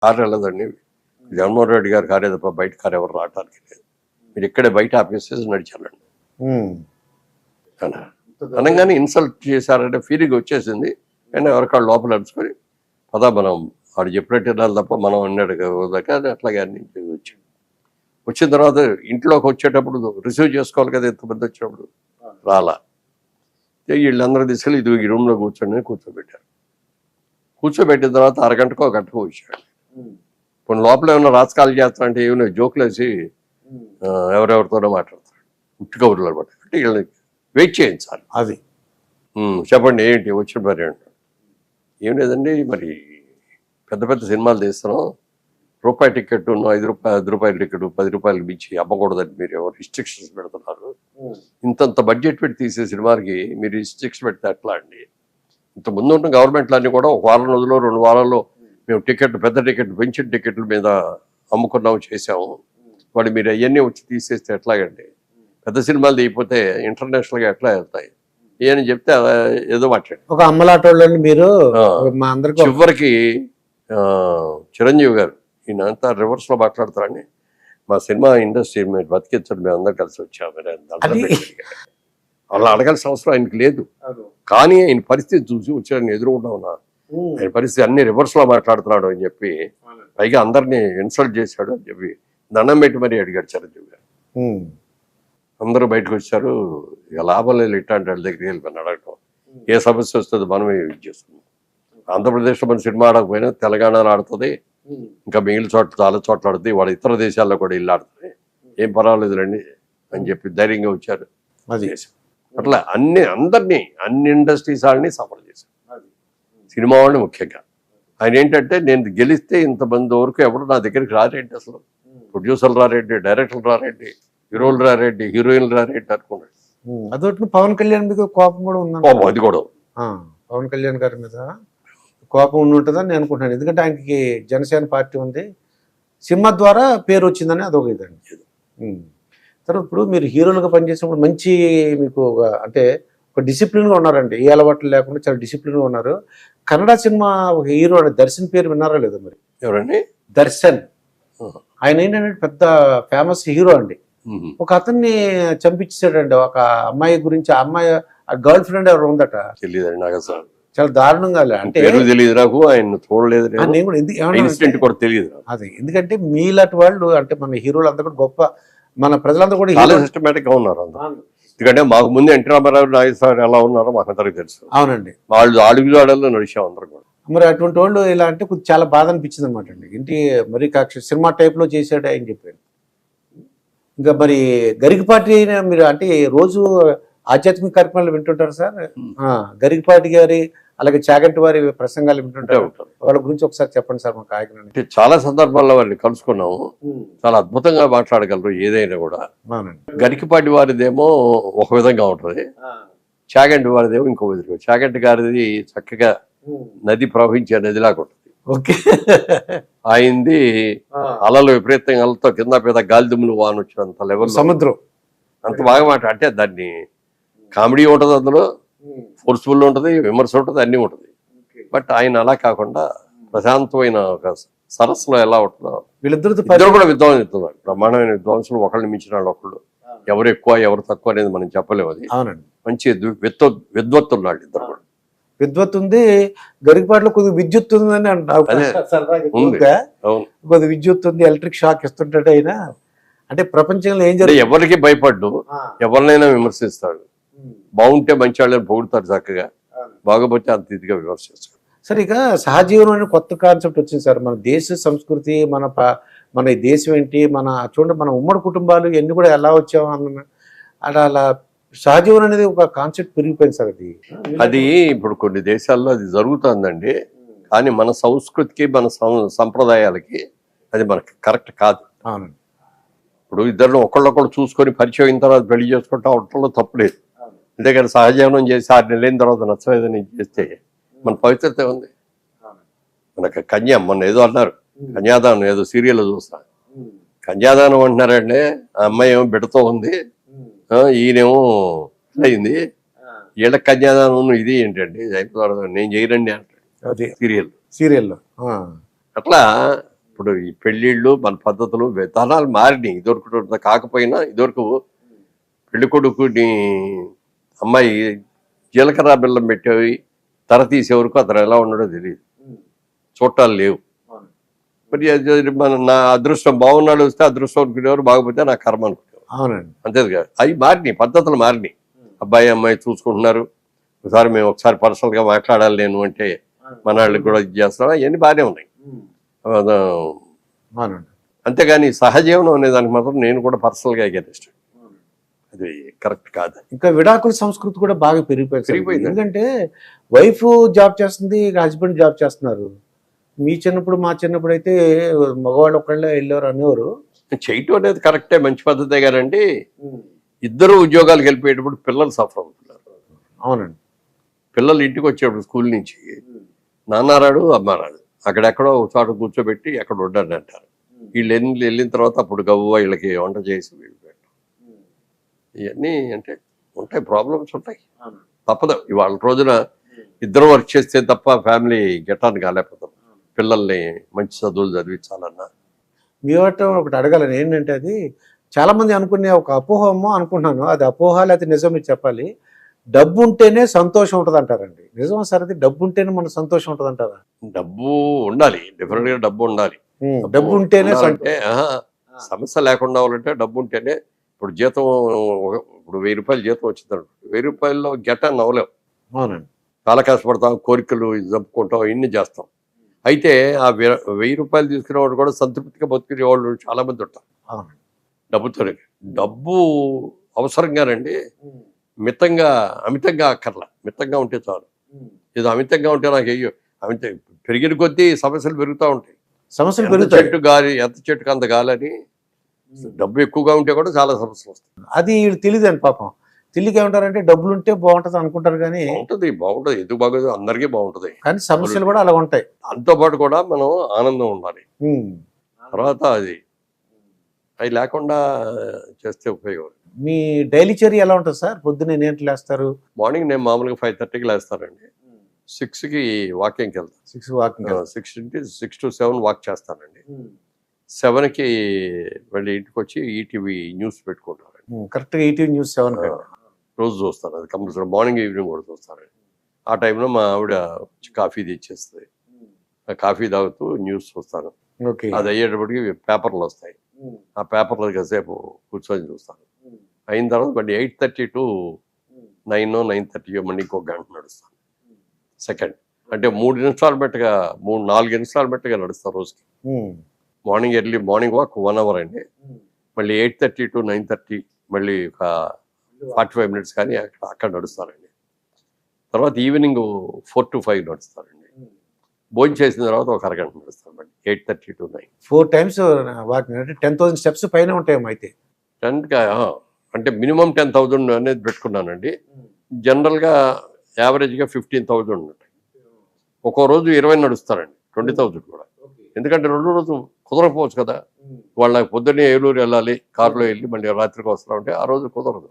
Car వెళ్ళదండి. Jaganmohan Reddy గారి కారే తప్ప బయట కారు ఎవరు రావడానికి లేదు. మీరు ఇక్కడే బయట ఆపేసేసి నడిచానండి అనగానే ఇన్సల్ట్ చేశారంటే ఫీలింగ్ వచ్చేసింది. కానీ ఎవరికాళ్ళు లోపల నడుచుకొని పదా మనం వాడు చెప్పినట్టు వెళ్ళాలి తప్ప మనం అన్నాడు కదా అట్లాగే అన్ని వచ్చాడు. వచ్చిన తర్వాత ఇంట్లోకి వచ్చేటప్పుడు రిసీవ్ చేసుకోవాలి కదా, ఎంతమంది వచ్చినప్పుడు రాలా. వీళ్ళందరూ తీసుకెళ్ళి ఇది ఈ రూమ్లో కూర్చోబెట్టారు. కూర్చోబెట్టిన తర్వాత అరగంటకో గంటకో వచ్చాడు. ఇప్పుడు లోపల ఏమైనా రాజకాలు చేస్తారంటే ఏమైనా జోకులు వేసి ఎవరెవరితోనో మాట్లాడతారు, ఉట్టి కబుర్లు అనమాట. అంటే వీళ్ళని వెయిట్ చేయించాలి. అది చెప్పండి ఏంటి వచ్చిన మరి అంటారు. ఏం లేదండి, మరి పెద్ద పెద్ద సినిమాలు తీస్తున్నాం, రూపాయి టికెట్ 5 రూపాయల టికెట్ 10 రూపాయలకి మించి అమ్మకూడదని మీరు ఎవరు రిస్ట్రిక్షన్స్ పెడుతున్నారు. ఇంతంత బడ్జెట్ పెట్టి తీసే సినిమాకి మీరు రిస్ట్రిక్షన్ పెడితే ఎట్లా అండి? ఇంత ముందు ఉన్న గవర్నమెంట్లు అన్నీ కూడా 1 వారం రోజుల్లో 2 వారాల్లో మేము పెద్ద టికెట్ పెంచిన టికెట్ల మీద అమ్ముకున్నాము చేసాము, వాడు మీరు అవన్నీ వచ్చి తీసేస్తే ఎట్లాగండి? పెద్ద సినిమాలు తీయకపోతే ఇంటర్నేషనల్గా ఎట్లా వెళ్తాయి అని చెప్తే ఏదో మాట్లాడు. ఒక అమ్మలాటోళ్ళని మీరు మా అందరికి చివరికి చిరంజీవి గారు ఈయన అంతా రివర్స్లో మాట్లాడతారని మా సినిమా ఇండస్ట్రీ మీరు బతికించండి, మేము అందరం కలిసి వచ్చాము. అలా అడగాల్సిన అవసరం ఆయనకి లేదు. కానీ ఆయన పరిస్థితి చూసి వచ్చాడని ఎదురుకుంటా ఆయన పరిస్థితి అన్ని రివర్స్లో మాట్లాడుతున్నాడు అని చెప్పి, పైగా అందరినీ ఇన్సల్ట్ చేశాడు అని చెప్పి దండం పెట్టి మరీ అడిగాడు చిరంజీవి గారు. అందరూ బయటకు వచ్చారు. ఇక లాభం లేదు ఇట్లాంటి వాళ్ళ దగ్గరికి వెళ్ళి అడగటం. ఏ సమస్య వస్తుంది మనమే యూజ్ చేస్తున్నాం. ఆంధ్రప్రదేశ్లో మన సినిమా ఆడకపోయినా తెలంగాణలో ఆడుతుంది, ఇంకా మిగిలిన చోట్ల చాలా చోట్ల ఆడుతుంది, వాడు ఇతర దేశాల్లో కూడా ఇల్లు ఆడుతుంది, ఏం పర్వాలేదు రండి అని చెప్పి ధైర్యంగా వచ్చారు. అది అట్లా అన్ని ఇండస్ట్రీస్ వాళ్ళని సఫర్ చేశారు, సినిమా వాళ్ళని ముఖ్యంగా. ఆయన ఏంటంటే నేను గెలిస్తే ఇంతమంది వరకు ఎవరు నా దగ్గరికి రారేంటి, అసలు ప్రొడ్యూసర్లు రారేంటి, డైరెక్టర్లు రారేంటి, హీరోలు రారేంటి, హీరోయిన్లు రారేంటి అనుకున్నాడు. అదొకటి పవన్ కళ్యాణ్ మీద కోపం కూడా ఉంది. అది కూడా పవన్ కళ్యాణ్ గారి మీద కోపం ఉండి ఉంటుందని నేను అనుకుంటున్నాను. ఎందుకంటే ఆయనకి జనసేన పార్టీ ఉంది, సినిమా ద్వారా పేరు వచ్చిందని అదొక ఇదండి. తర్వాత ఇప్పుడు మీరు హీరోలుగా పనిచేసినప్పుడు మంచి మీకు అంటే ఒక డిసిప్లిన్గా ఉన్నారండి, ఏ అలవాట్లు లేకుండా చాలా డిసిప్లిన్గా ఉన్నారు. కన్నడ సినిమా ఒక హీరో దర్శన్ పేరు విన్నారా లేదా మరి? ఎవరండి? దర్శన్. ఆయన ఏంటంటే పెద్ద ఫేమస్ హీరో అండి. ఒక అతన్ని చంపించాడండి ఒక అమ్మాయి గురించి. ఆ అమ్మాయి గర్ల్ ఫ్రెండ్ ఎవరు ఉందట, తెలియదు నాకు అసలు. చాలా దారుణంగా అంటే తెలియదు నాకు, ఆయన చూడలేదు, తెలియదు అది. ఎందుకంటే మీలాంటి వాళ్ళు అంటే మన హీరోలు అంతా కూడా గొప్ప, మన ప్రజలంతా కూడా చాలా సిస్టమేటిక్ గా ఉన్నారు. ఎందుకంటే మాకు ముందు ఎన్టీ రామారావు నాగేశ్వరరావు ఎలా ఉన్నారో మాకు అందరికి తెలుసు. అవునండి, వాళ్ళు అడుగుజాడల్లో నడిచాం అందరం కూడా. మరి అటువంటి వాళ్ళు ఇలా అంటే కొంచెం చాలా బాధ అనిపించింది అనమాట అండి. ఇంటి మరి కాక్ష సినిమా టైప్ లో చేసాడు అని చెప్పాను. ఇంకా మరి గరికపాటి మీరు అంటే రోజు ఆధ్యాత్మిక కార్యక్రమాలు వింటుంటారు సార్? గరికపాటి గారి అలాగే చాగంటి వారి ప్రసంగాలు వింటుంటారు. వాళ్ళ గురించి ఒకసారి చెప్పండి సార్ మాకు. ఆయన చాలా సందర్భాల్లో వాళ్ళని కలుసుకున్నాము, చాలా అద్భుతంగా మాట్లాడగలరు ఏదైనా కూడా. గరికపాటి వారిదేమో ఒక విధంగా ఉంటుంది, చాగంటి వారిదేమో ఇంకో విధంగా. చాగంటి గారిది చక్కగా నది ప్రవహించే నదిలాగా ఉంటుంది. ఆయనది అలలు విపరీతంగా అలతో కింద పెద్ద గాలి దుమ్ములు వాన వచ్చినంత లెవెల్ సముద్రం అంత బాగా అంటే దాన్ని కామెడీ ఉంటుంది, అందులో ఫోర్స్ఫుల్ ఉంటుంది, విమర్శ ఉంటుంది, అన్నీ ఉంటుంది. బట్ ఆయన అలా కాకుండా ప్రశాంతమైన ఒక సరస్సులో ఎలా ఉంటుందో వీళ్ళిద్దరు కూడా విద్వాంసులు, బ్రహ్మాండమైన విద్వాంసులు. ఒకళ్ళని మించిన వాళ్ళు ఒకళ్ళు, ఎవరు ఎక్కువ ఎవరు తక్కువ అనేది మనం చెప్పలేము. అది మంచి విద్వత్తులు వాళ్ళు ఇద్దరు కూడా. విద్వత్ ఉంది, గరికపాటిలో కొద్దిగా విద్యుత్ ఉందని అంటారు. కొద్దిగా విద్యుత్ ఉంది, ఎలక్ట్రిక్ షాక్ ఇస్తుంటాడు ఆయన. అంటే ప్రపంచంలో ఏం జరుగుతుంది, ఎవరికి భయపడ్డు, ఎవరినైనా విమర్శిస్తాడు. బాగుంటే మంచి వాళ్ళని పొగుడుతారు చక్కగా, బాగపోతే అంత ఇదిగా విమర్శిస్తాడు. సరే, ఇక సహజీవనం అనే కొత్త కాన్సెప్ట్ వచ్చింది సార్. మన దేశ సంస్కృతి, మన దేశం ఏంటి, మన చూడండి మన ఉమ్మడి కుటుంబాలు ఇవన్నీ కూడా ఎలా వచ్చాము అన్న అలా సహజీవనం అనేది ఒక కాన్సెప్ట్ పెరిగిపోయింది సార్. అది ఇప్పుడు కొన్ని దేశాల్లో అది జరుగుతుందండి, కానీ మన సంస్కృతికి మన సంప్రదాయాలకి అది మనకి కరెక్ట్ కాదు. అవునండి. ఇప్పుడు ఇద్దరు ఒకళ్ళొకళ్ళు చూసుకొని పరిచయం అయిన తర్వాత పెళ్లి చేసుకుంటా ఉండటంలో తప్పులేదు. అంతేకాని సహజీవనం చేసి 6 నెలలైన తర్వాత నచ్చలేదని చేస్తే మన పవిత్రత ఉంది. మనకు మొన్న ఏదో అన్నారు కన్యాదానం, ఏదో సీరియల్ చూస్తా, కన్యాదానం అంటున్నారండి. ఆ అమ్మాయి ఏమో బిడ్డతో ఉంది, ఈయనేమో అయింది, వీళ్ళ కన్యాదానం ఇది ఏంటండి, నేను చేయరండి అంటాడు సీరియల్లో. సీరియల్లో అట్లా ఇప్పుడు ఈ పెళ్ళిళ్ళు మన పద్ధతులు విధానాలు మారినాయి. ఇదివరకు కాకపోయినా ఇదివరకు పెళ్లి కొడుకుని అమ్మాయి జీలకర్ర బెల్లం పెట్టేవి తర తీసే వరకు అతను ఎలా ఉన్నాడో తెలియదు, చూట్టాలు లేవు. మరి అది నా అదృష్టం బాగున్నాడు వస్తే అదృష్టం అనుకునేవారు, బాగపోతే నా కర్మ అనుకునేవారు. అవునండి. అంతేగా, అవి మారినాయి, పద్ధతులు మారినాయి. అబ్బాయి అమ్మాయి చూసుకుంటున్నారు, ఒకసారి మేము ఒకసారి పర్సనల్గా మాట్లాడాలి నేను అంటే మన వాళ్ళకి కూడా ఇది చేస్తాం, అవన్నీ బాగానే ఉన్నాయి. అవునండి. అంతేగాని సహజీవనం అనే దానికి మాత్రం నేను కూడా పర్సనల్గా అగేనిస్ట్, అది కరెక్ట్ కాదు. ఇంకా విడాకుల సంస్కృతి కూడా బాగా పెరిగిపోయింది. ఎందుకంటే వైఫ్ జాబ్ చేస్తుంది, హస్బెండ్ జాబ్ చేస్తున్నారు. మీ చిన్నప్పుడు మా చిన్నప్పుడు అయితే మగవాళ్ళు ఒకళ్ళే వెళ్ళారు అనేవారు. చేయటం అనేది కరెక్టే, మంచి పద్ధతే కానండి. ఇద్దరు ఉద్యోగాలకు వెళ్ళిపోయేటప్పుడు పిల్లలు సఫర్ అవుతున్నారు. అవునండి. పిల్లలు ఇంటికి వచ్చేటప్పుడు స్కూల్ నుంచి నాన్న రాడు అమ్మ రాడు, అక్కడెక్కడో ఒక చోట కూర్చోబెట్టి ఎక్కడ ఉండండి అంటారు. వీళ్ళు వెళ్ళిన తర్వాత అప్పుడు గవ్వ వీళ్ళకి వంట చేసి వెళ్ళిపోయారు. ఇవన్నీ అంటే ఉంటాయి, ప్రాబ్లమ్స్ ఉంటాయి, తప్పదు. ఇవాళ రోజున ఇద్దరు వర్క్ చేస్తే తప్ప ఫ్యామిలీ గెటాన్ని కాలేకపోతాం. పిల్లల్ని మంచి చదువులు చదివించాలన్నా. మీ ఒకటి అడగాలని ఏంటంటే, అది చాలా మంది అనుకునే ఒక అపోహమో అనుకుంటున్నాను, అది అపోహ లేకపోతే నిజం మీరు చెప్పాలి. డబ్బు ఉంటేనే సంతోషం ఉంటుంది అంటారండి, నిజమా సార్? అది డబ్బు ఉంటేనే మనకు సంతోషం ఉంటుంది అంటారా? డబ్బు ఉండాలి, డెఫినెట్ గా డబ్బు ఉండాలి. డబ్బు ఉంటేనే అంటే సమస్య లేకుండా అవ్వాలంటే డబ్బు ఉంటేనే. ఇప్పుడు జీతం ఇప్పుడు 1000 రూపాయలు జీతం వచ్చిందండి, 1000 రూపాయల్లో గెటాన్ని అవ్వలేం. అవునండి. చాలా కష్టపడతాం, కోరికలు జరుపుకుంటాం, ఇన్ని చేస్తాం. అయితే ఆ 1000 రూపాయలు తీసుకునేవాడు కూడా సంతృప్తిగా బతుకునే వాళ్ళు చాలా మంది ఉంటారు డబ్బుతోనే. డబ్బు అవసరంగానండి, అమితంగా అక్కర్లా, మితంగా ఉంటే చాలు. ఇది అమితంగా ఉంటే నాకు అయ్యో, అమిత పెరిగిన కొద్దీ సమస్యలు పెరుగుతూ ఉంటాయి. సమస్యలు ఎంత పెరుగుతాయి. చెట్టు గాలి, ఎంత చెట్టుకు అంత గాలని. డబ్బు ఎక్కువగా ఉంటే కూడా చాలా సమస్యలు వస్తాయి. అది తెలియదండి పాపం. తెలియక ఏమంటారంటే డబ్బులు ఉంటే బాగుంటుంది అనుకుంటారు, కానీ బాగుంటది, ఎందుకు బాగోదు, అందరికీ బాగుంటది. కానీ సమస్యలు కూడా అలా ఉంటాయి. దాంతో పాటు కూడా మనం ఆనందం ఉండాలి. తర్వాత అది లేకుండా చేస్తే ఉపయోగం. మీ డైలీ చర్య ఎలా ఉంటుంది సార్? పొద్దున్నే ఎన్నింటికి లేస్తారు? మార్నింగ్ నేను మామూలుగా 5:30కి లేస్తానండి. 6కి వాకింగ్కి వెళ్తాను. 6 వాకింగ్. 6 to 7 వాక్ చేస్తానండి. 7కి మళ్ళీ ఇంటికి వచ్చి ఈటీవీ న్యూస్ పెట్టుకుంటానండి. కరెక్ట్గా ఈటీవీ న్యూస్ 7 రోజు చూస్తాను, అది కంపల్సరీ మార్నింగ్ ఈవినింగ్ కూడా చూస్తానండి. ఆ టైంలో మా ఆవిడ కాఫీ తెచ్చేస్తుంది, కాఫీ తాగుతూ న్యూస్ చూస్తాను. అది అయ్యేటప్పటికి పేపర్లు వస్తాయి, ఆ పేపర్లో కాసేపు కూర్చొని చూస్తాను. అయిన తర్వాత మళ్ళీ 8:30 to 9 మళ్ళీ ఇంకొక గంట నడుస్తాను. సెకండ్ అంటే 3 ఇన్స్టాల్మెంట్గా 4 ఇన్స్టాల్మెంట్గా నడుస్తాను రోజుకి. మార్నింగ్ వాక్ 1 hour అండి. మళ్ళీ 8:30 to 9:30 మళ్ళీ ఒక 45 minutes కానీ అక్కడ నడుస్తానండి. తర్వాత ఈవినింగ్ 4 to 5 నడుస్తానండి. భోజనం చేసిన తర్వాత ఒక అరగంట నడుస్తాను మళ్ళీ 8:30 to 9. 4 times వాకింగ్ అంటే 10,000 steps పైన ఉంటాయేమో అయితే. 10గా అంటే మినిమం 10,000 అనేది పెట్టుకున్నానండి. జనరల్గా యావరేజ్గా 15,000 ఉంటాయి. ఒక్కో రోజు 20 నడుస్తానండి, 20,000 కూడా. ఎందుకంటే 2 రోజులు కుదరకపోవచ్చు కదా, వాళ్ళ పొద్దున్నే ఏలూరు వెళ్ళాలి, కారులో వెళ్ళి మళ్ళీ రాత్రికి వస్తా ఉంటే ఆ రోజు కుదరదు.